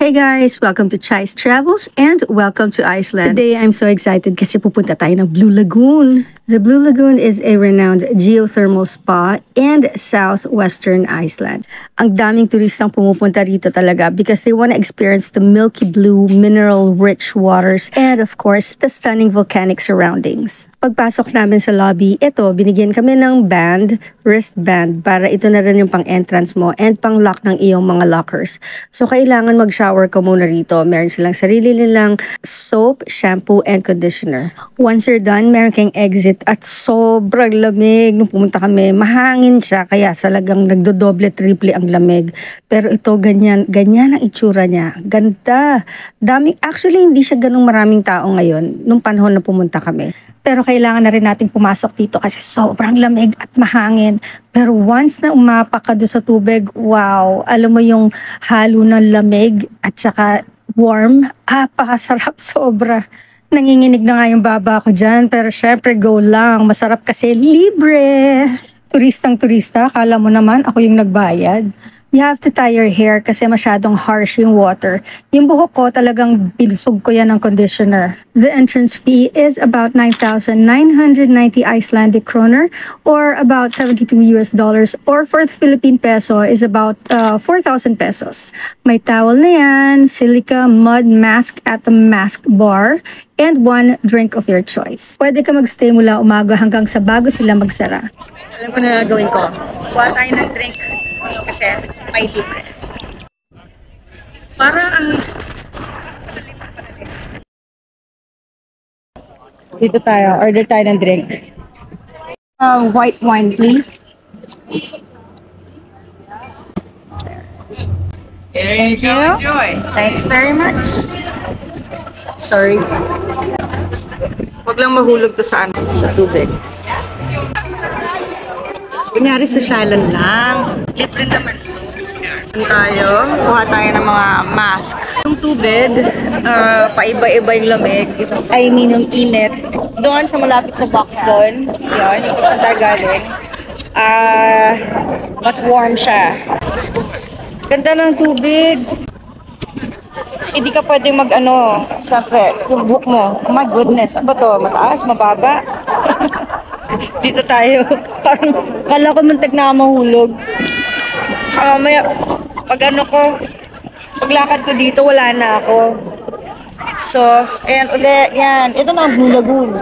Hey guys! Welcome to Chai's Travels and welcome to Iceland. Today, I'm so excited kasi pupunta tayo ng Blue Lagoon. The Blue Lagoon is a renowned geothermal spa in southwestern Iceland. Ang daming turistang pumupunta rito talaga because they want to experience the milky blue, mineral-rich waters and of course, the stunning volcanic surroundings. Pagpasok namin sa lobby, binigyan kami ng wristband para ito na rin yung pang-entrance mo and pang-lock ng iyong mga lockers. So, kailangan mag-shower ka muna rito. Meron silang sarili nilang soap, shampoo, and conditioner. Once you're done, meron kang exit at sobrang lamig. Nung pumunta kami, mahangin siya kaya talagang nagdodoble-triple ang lamig. Pero ito, ganyan ang itsura niya. Ganda. Actually, hindi siya ganung maraming tao ngayon nung panahon na pumunta kami. Pero kailangan na rin natin pumasok dito kasi sobrang lamig at mahangin. Pero once na umapak ka doon sa tubig, wow, alam mo yung halo ng lamig at saka warm, pakasarap sobra. Nanginginig na nga yung baba ko dyan, pero syempre go lang. Masarap kasi libre. Turistang-turista, akala mo naman ako yung nagbayad. You have to tie your hair kasi masyadong harsh yung water. Yung buhok ko talagang binusog ko yan ng conditioner. The entrance fee is about 9,990 Icelandic kroner or about $72 or for the Philippine peso is about 4,000 pesos. May towel na yan, silica mud mask at the mask bar, and one drink of your choice. Pwede ka magstay mula umaga hanggang sa bago sila magsara. Alam ko na gagawin ko. Kuha tayo ng drink. Kasi may libre. Para ang dito tayo, order tayo ng drink. White wine please. Thank you. Enjoy. Thanks very much. Sorry. Huwag lang mahulog to sa tubig. Kunyari, sosyalan lang. Libre naman. Kuha tayo ng mga mask. Yung tubig, paiba-iba yung lamig. I mean, yung init. Doon sa malapit sa box doon. Yun, ito sa Targaling. Mas warm siya. Ganda ng tubig. Hindi ka pwede syempre, yung buhok mo. Oh my goodness, ano ba to? Mataas, mababa? Dito tayo. Parang, kala ko muntik na mahulog. Maya, paglakad ko dito, wala na ako. So, ayan ulit, yan. Ito na ang Blue Lagoon.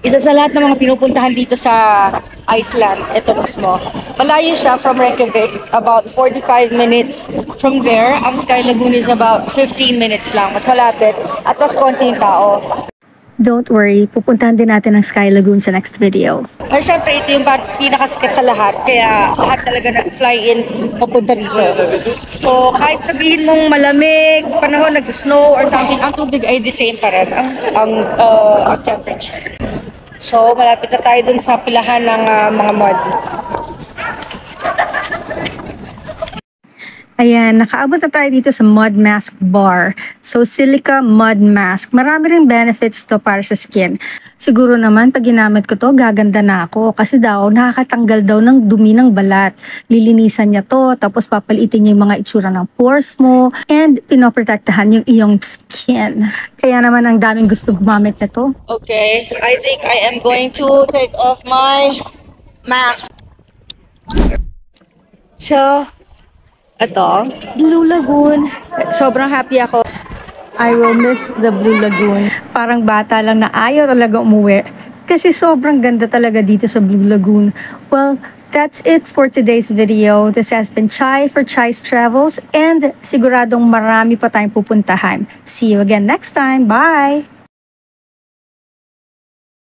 Isa sa lahat ng mga pinupuntahan dito sa Iceland, ito mismo. Malayo siya from Reykjavik, about 45 minutes from there. Ang Sky Lagoon is about 15 minutes lang, mas malapit at mas konti yung tao. Don't worry, pupuntahan din natin ang Sky Lagoon sa next video. Ay, syempre, ito yung pinakasikat sa lahat. Kaya lahat talaga nag-fly-in papunta dito. So, kahit sabihin mong malamig, panahon, nag-snow or something, ang tubig ay the same pa rin, ang temperature. So, malapit na tayo dun sa pilahan ng mga mud. Ayan, nakaabot na tayo dito sa mud mask bar. So, silica mud mask. Marami ring benefits to para sa skin. Siguro naman, pag ginamit ko to, gaganda na ako. Kasi daw, nakakatanggal daw ng dumi ng balat. Lilinisan niya to, tapos papalitin niya yung mga itsura ng pores mo, and pinoprotektahan yung iyong skin. Kaya naman, ang daming gusto gumamit nito. Okay, I think I am going to take off my mask. So, ito, Blue Lagoon. Sobrang happy ako. I will miss the Blue Lagoon. Parang bata lang na ayaw talaga umuwi. Kasi sobrang ganda talaga dito sa Blue Lagoon. Well, that's it for today's video. This has been Chai for Chai's Travels and siguradong marami pa tayong pupuntahan. See you again next time. Bye!